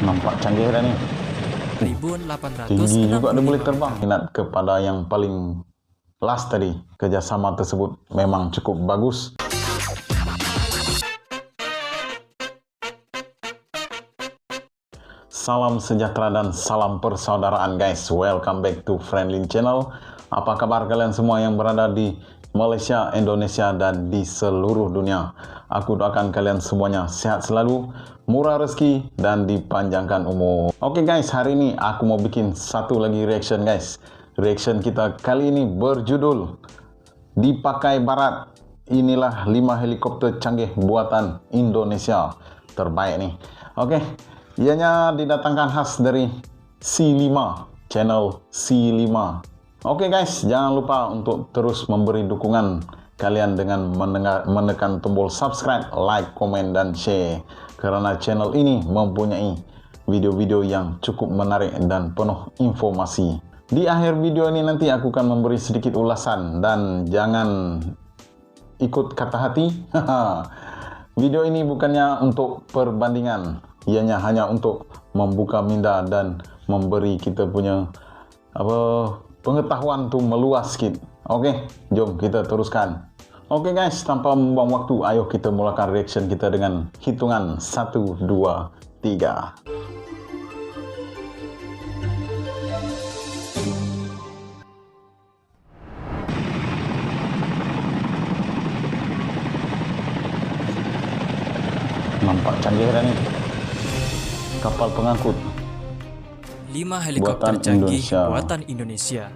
Nampak canggih dah ni. 1865. Tinggi juga dia boleh terbang. Minat kepada yang paling last tadi. Kerjasama tersebut memang cukup bagus. Salam sejahtera dan salam persaudaraan guys. Welcome back to Friendly Channel. Apa kabar kalian semua yang berada di Malaysia, Indonesia dan di seluruh dunia. Aku doakan kalian semuanya sehat selalu, murah rezeki dan dipanjangkan umur. Oke guys, hari ini aku mau bikin satu lagi reaction guys. Reaction kita kali ini berjudul Dipakai Barat. Inilah 5 helikopter canggih buatan Indonesia terbaik nih. Oke, ianya didatangkan khas dari C5, channel C5. Oke guys, jangan lupa untuk terus memberi dukungan kalian dengan menekan tombol subscribe, like, komen, dan share. Karena channel ini mempunyai video-video yang cukup menarik dan penuh informasi. Di akhir video ini nanti aku akan memberi sedikit ulasan dan jangan ikut kata hati. Video ini bukannya untuk perbandingan, ianya hanya untuk membuka minda dan memberi kita punya pengetahuan tuh meluas sikit. Oke, jom kita teruskan. Oke guys, tanpa membuang waktu, ayo kita mulakan reaction kita dengan hitungan 1, 2, 3. Nampak canggih dah ni. Kapal pengangkut 5 helikopter canggih buatan Indonesia.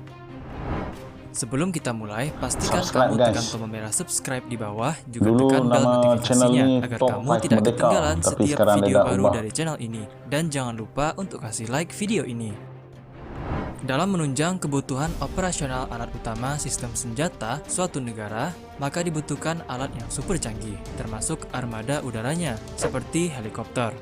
Sebelum kita mulai, pastikan kamu tekan tombol merah subscribe di bawah, juga tekan bel notifikasinya agar kamu tidak ketinggalan setiap video baru dari channel ini. Dan jangan lupa untuk kasih like video ini. Dalam menunjang kebutuhan operasional alat utama sistem senjata suatu negara, maka dibutuhkan alat yang super canggih, termasuk armada udaranya, seperti helikopter.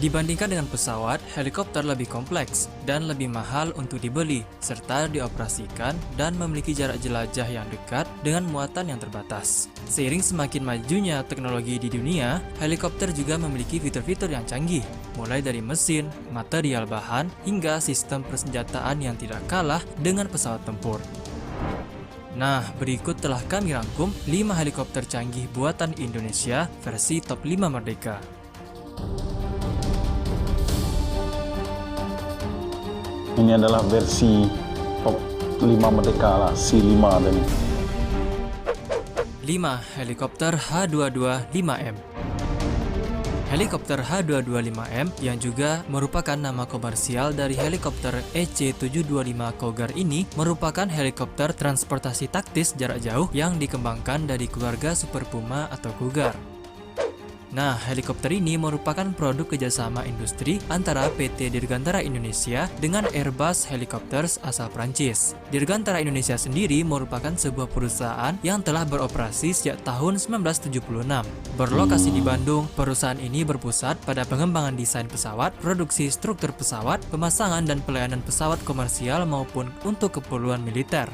Dibandingkan dengan pesawat, helikopter lebih kompleks dan lebih mahal untuk dibeli, serta dioperasikan dan memiliki jarak jelajah yang dekat dengan muatan yang terbatas. Seiring semakin majunya teknologi di dunia, helikopter juga memiliki fitur-fitur yang canggih, mulai dari mesin, material bahan, hingga sistem persenjataan yang tidak kalah dengan pesawat tempur. Nah, berikut telah kami rangkum 5 helikopter canggih buatan Indonesia versi top 5 Merdeka. Ini adalah versi top 5 Merdeka lah, C5 dan 5. Helikopter H225M. Helikopter H225M yang juga merupakan nama komersial dari helikopter EC725 Cougar ini merupakan helikopter transportasi taktis jarak jauh yang dikembangkan dari keluarga Super Puma atau Cougar. Nah, helikopter ini merupakan produk kerjasama industri antara PT Dirgantara Indonesia dengan Airbus Helicopters asal Prancis. Dirgantara Indonesia sendiri merupakan sebuah perusahaan yang telah beroperasi sejak tahun 1976. Berlokasi di Bandung, perusahaan ini berpusat pada pengembangan desain pesawat, produksi struktur pesawat, pemasangan dan pelayanan pesawat komersial maupun untuk keperluan militer.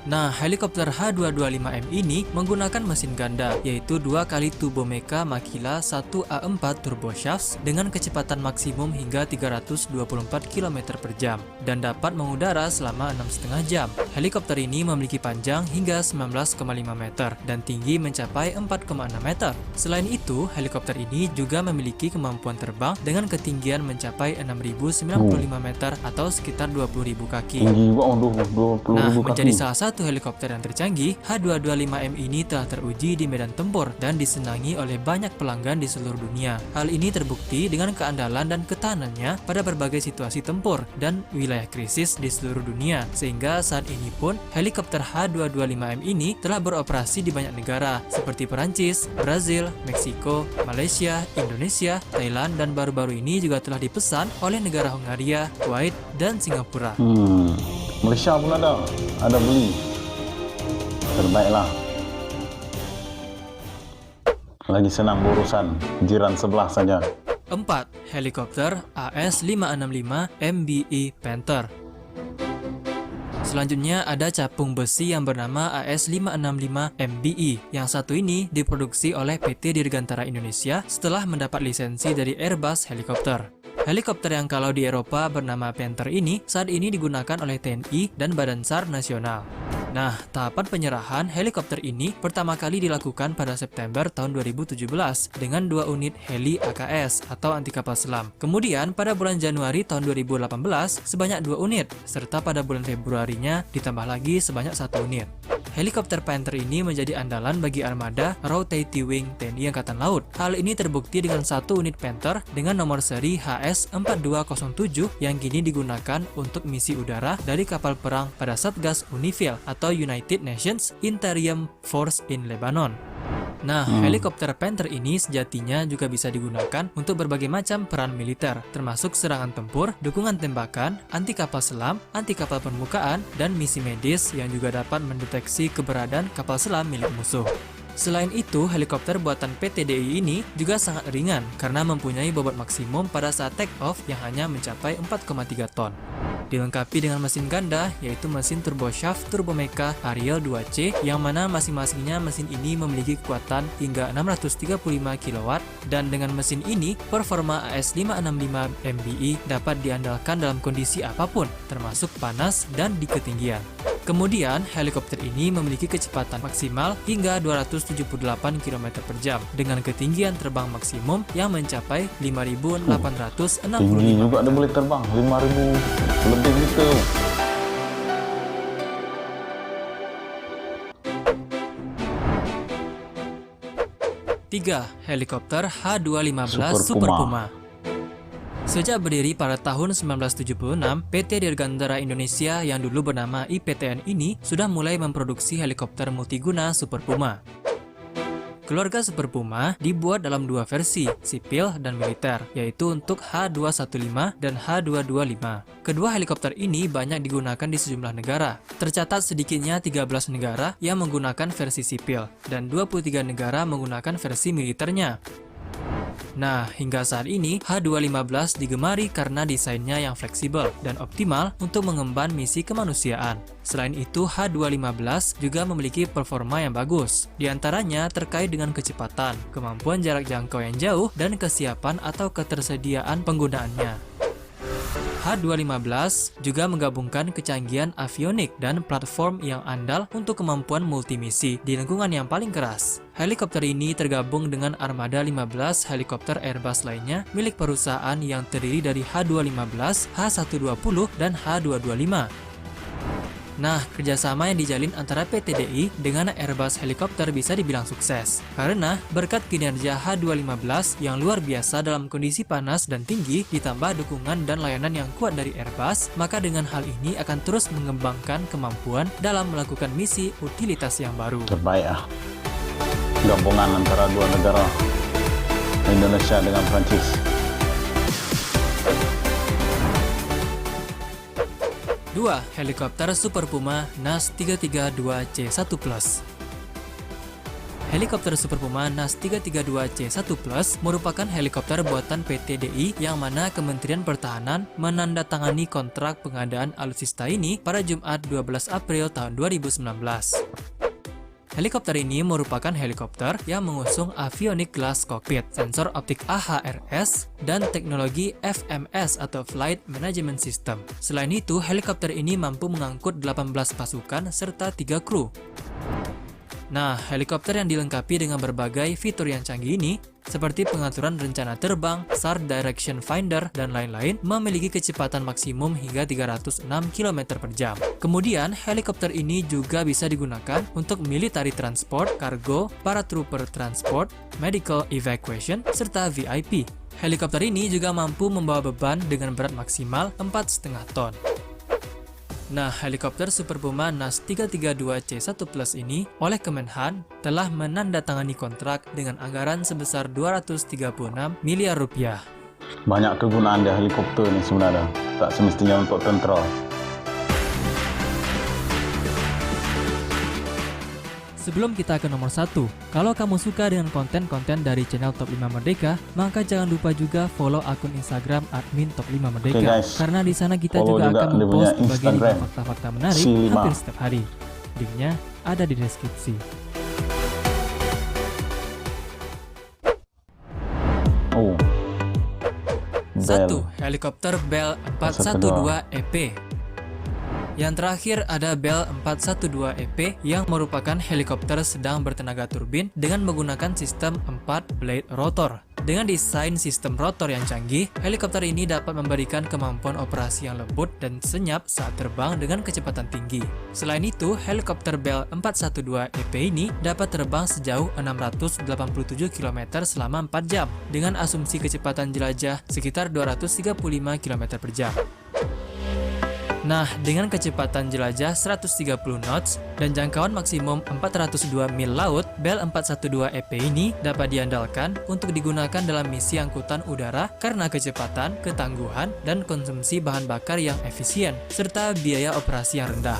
Nah, helikopter H225M ini menggunakan mesin ganda, yaitu 2 kali turbo Mecha Makila 1A4 turboshaft dengan kecepatan maksimum hingga 324 km per jam dan dapat mengudara selama 6,5 jam. Helikopter ini memiliki panjang hingga 19,5 meter dan tinggi mencapai 4,6 meter. Selain itu, helikopter ini juga memiliki kemampuan terbang dengan ketinggian mencapai 6.095 meter atau sekitar 20.000 kaki. Nah, menjadi salah satu helikopter yang tercanggih, H225M ini telah teruji di medan tempur dan disenangi oleh banyak pelanggan di seluruh dunia. Hal ini terbukti dengan keandalan dan ketahanannya pada berbagai situasi tempur dan wilayah krisis di seluruh dunia, sehingga saat ini pun helikopter H225M ini telah beroperasi di banyak negara seperti Perancis, Brazil, Meksiko, Malaysia, Indonesia, Thailand, dan baru-baru ini juga telah dipesan oleh negara Hungaria, Kuwait, dan Singapura. Malaysia pun ada beli. Terbaiklah. Lagi senang berurusan jiran sebelah saja. 4. Helikopter AS565 MBE Panther. Selanjutnya ada capung besi yang bernama AS565 MBE. Yang satu ini diproduksi oleh PT Dirgantara Indonesia setelah mendapat lisensi dari Airbus Helikopter. Helikopter yang kalau di Eropa bernama Panther ini saat ini digunakan oleh TNI dan Badan SAR Nasional. Nah, tahapan penyerahan helikopter ini pertama kali dilakukan pada September tahun 2017 dengan 2 unit heli AKS atau anti kapal selam. Kemudian pada bulan Januari tahun 2018 sebanyak 2 unit, serta pada bulan Februarinya ditambah lagi sebanyak 1 unit. Helikopter Panther ini menjadi andalan bagi armada Rotating Wing TNI Angkatan Laut. Hal ini terbukti dengan 1 unit Panther dengan nomor seri HS4207 yang kini digunakan untuk misi udara dari kapal perang pada Satgas UNIFIL atau United Nations Interim Force in Lebanon. Nah, helikopter Panther ini sejatinya juga bisa digunakan untuk berbagai macam peran militer, termasuk serangan tempur, dukungan tembakan, anti kapal selam, anti kapal permukaan, dan misi medis yang juga dapat mendeteksi keberadaan kapal selam milik musuh. Selain itu, helikopter buatan PT DI ini juga sangat ringan karena mempunyai bobot maksimum pada saat take off yang hanya mencapai 4,3 ton. Dilengkapi dengan mesin ganda, yaitu mesin turboshaft Turbomeca Ariel 2C, yang mana masing-masingnya mesin ini memiliki kekuatan hingga 635 kW, dan dengan mesin ini, performa AS565 MBE dapat diandalkan dalam kondisi apapun, termasuk panas dan di ketinggian. Kemudian, helikopter ini memiliki kecepatan maksimal hingga 278 km per jam dengan ketinggian terbang maksimum yang mencapai 5.865 Tinggi juga ada boleh terbang 5.000 lebih gitu. Tiga, helikopter H215 Super Puma. Sejak berdiri pada tahun 1976, PT Dirgantara Indonesia yang dulu bernama IPTN ini sudah mulai memproduksi helikopter multiguna Super Puma. Keluarga Super Puma dibuat dalam 2 versi, sipil dan militer, yaitu untuk H215 dan H225. Kedua helikopter ini banyak digunakan di sejumlah negara. Tercatat sedikitnya 13 negara yang menggunakan versi sipil, dan 23 negara menggunakan versi militernya. Nah, hingga saat ini, H215 digemari karena desainnya yang fleksibel dan optimal untuk mengemban misi kemanusiaan. Selain itu, H215 juga memiliki performa yang bagus. Di antaranya terkait dengan kecepatan, kemampuan jarak jangkau yang jauh, dan kesiapan atau ketersediaan penggunaannya. H215 juga menggabungkan kecanggihan avionik dan platform yang andal untuk kemampuan multimisi di lingkungan yang paling keras. Helikopter ini tergabung dengan armada 15 helikopter Airbus lainnya milik perusahaan yang terdiri dari H215, H120, dan H225. Nah, kerjasama yang dijalin antara PT DI dengan Airbus Helikopter bisa dibilang sukses. Karena berkat kinerja H215 yang luar biasa dalam kondisi panas dan tinggi, ditambah dukungan dan layanan yang kuat dari Airbus, maka dengan hal ini akan terus mengembangkan kemampuan dalam melakukan misi utilitas yang baru. Terbaik ya. Gabungan antara dua negara, Indonesia dengan Prancis. Dua, helikopter Super Puma NAS 332C1 Plus. Helikopter Super Puma NAS 332C1 Plus merupakan helikopter buatan PT DI yang mana Kementerian Pertahanan menandatangani kontrak pengadaan alutsista ini pada Jumat 12 April tahun 2019. Helikopter ini merupakan helikopter yang mengusung avionics glass cockpit, sensor optik AHRS, dan teknologi FMS atau Flight Management System. Selain itu, helikopter ini mampu mengangkut 18 pasukan serta 3 kru. Nah, helikopter yang dilengkapi dengan berbagai fitur yang canggih ini, seperti pengaturan rencana terbang, SAR Direction Finder, dan lain-lain, memiliki kecepatan maksimum hingga 306 km per jam. Kemudian, helikopter ini juga bisa digunakan untuk military transport, cargo, paratrooper transport, medical evacuation, serta VIP. Helikopter ini juga mampu membawa beban dengan berat maksimal 4,5 ton. Nah, helikopter Super Puma NAS 332C1 Plus ini oleh Kemenhan telah menandatangani kontrak dengan anggaran sebesar 236 miliar rupiah. Banyak kegunaan di helikopter ini sebenarnya, tak semestinya untuk tentera. Sebelum kita ke nomor 1, kalau kamu suka dengan konten-konten dari channel Top 5 Merdeka, maka jangan lupa juga follow akun Instagram admin Top 5 Merdeka. Oke, guys. Karena di sana kita Follow juga juga akan dia punya mempost berbagai Instagram, fakta-fakta menarik Si5. hampir setiap hari. Linknya ada di deskripsi. Oh. 1. Helikopter Bell 412 EP. Yang terakhir ada Bell 412 EP yang merupakan helikopter sedang bertenaga turbin dengan menggunakan sistem 4 blade rotor. Dengan desain sistem rotor yang canggih, helikopter ini dapat memberikan kemampuan operasi yang lembut dan senyap saat terbang dengan kecepatan tinggi. Selain itu, helikopter Bell 412 EP ini dapat terbang sejauh 687 km selama 4 jam dengan asumsi kecepatan jelajah sekitar 235 km per jam. Nah, dengan kecepatan jelajah 130 knots dan jangkauan maksimum 402 mil laut, Bell 412 EP ini dapat diandalkan untuk digunakan dalam misi angkutan udara karena kecepatan, ketangguhan, dan konsumsi bahan bakar yang efisien, serta biaya operasi yang rendah.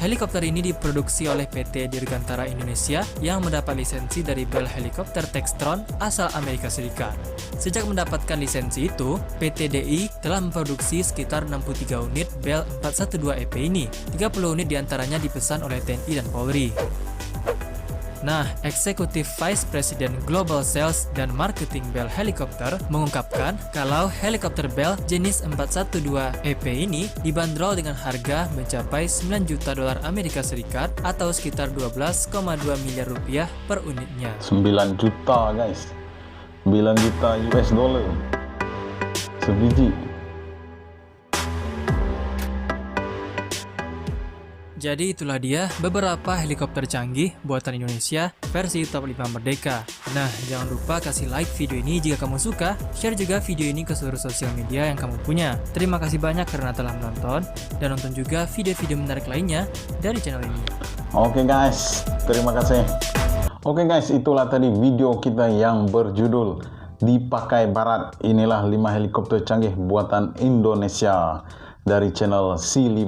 Helikopter ini diproduksi oleh PT Dirgantara Indonesia yang mendapat lisensi dari Bell Helicopter Textron asal Amerika Serikat. Sejak mendapatkan lisensi itu, PT DI telah memproduksi sekitar 63 unit Bell 412 EP ini. 30 unit diantaranya dipesan oleh TNI dan Polri. Nah, Executive Vice President Global Sales dan Marketing Bell Helicopter mengungkapkan kalau helikopter Bell jenis 412 EP ini dibanderol dengan harga mencapai 9 juta dolar Amerika Serikat atau sekitar 12,2 miliar rupiah per unitnya. 9 juta guys, 9 juta US dollar sebiji. Jadi itulah dia beberapa helikopter canggih buatan Indonesia versi Top 5 Merdeka. Nah, jangan lupa kasih like video ini jika kamu suka, share juga video ini ke seluruh sosial media yang kamu punya. Terima kasih banyak karena telah menonton, dan nonton juga video-video menarik lainnya dari channel ini. Oke guys, terima kasih. Oke guys, itulah tadi video kita yang berjudul Dipakai Barat. Inilah 5 helikopter canggih buatan Indonesia dari channel Si5.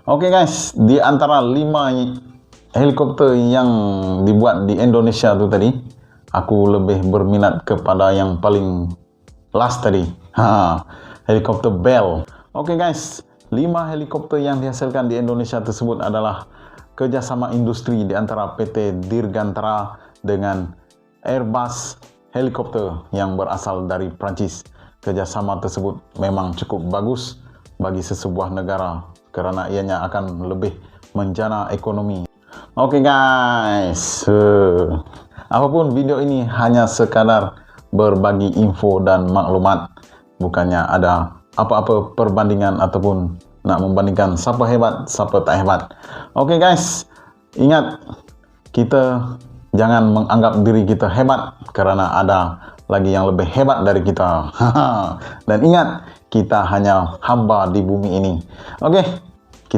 Oke guys, di antara 5 helikopter yang dibuat di Indonesia itu tadi, aku lebih berminat kepada yang paling last tadi. Helikopter Bell. Oke guys, 5 helikopter yang dihasilkan di Indonesia tersebut adalah kerjasama industri di antara PT Dirgantara dengan Airbus Helikopter yang berasal dari Prancis. Kerjasama tersebut memang cukup bagus bagi sesebuah negara karena ianya akan lebih menjana ekonomi. Oke guys, apapun video ini hanya sekadar berbagi info dan maklumat, bukannya ada apa-apa perbandingan ataupun nak membandingkan siapa hebat, siapa tak hebat. Oke guys, ingat, kita jangan menganggap diri kita hebat karena ada lagi yang lebih hebat dari kita. Dan ingat, kita hanya hamba di bumi ini. Oke,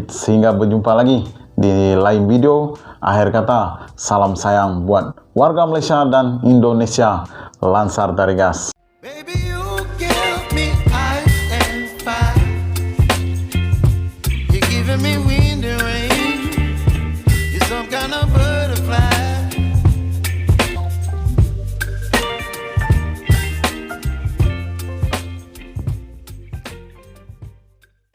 sehingga berjumpa lagi di lain video. Akhir kata, salam sayang buat warga Malaysia dan Indonesia. Lansar dari gas. Baby,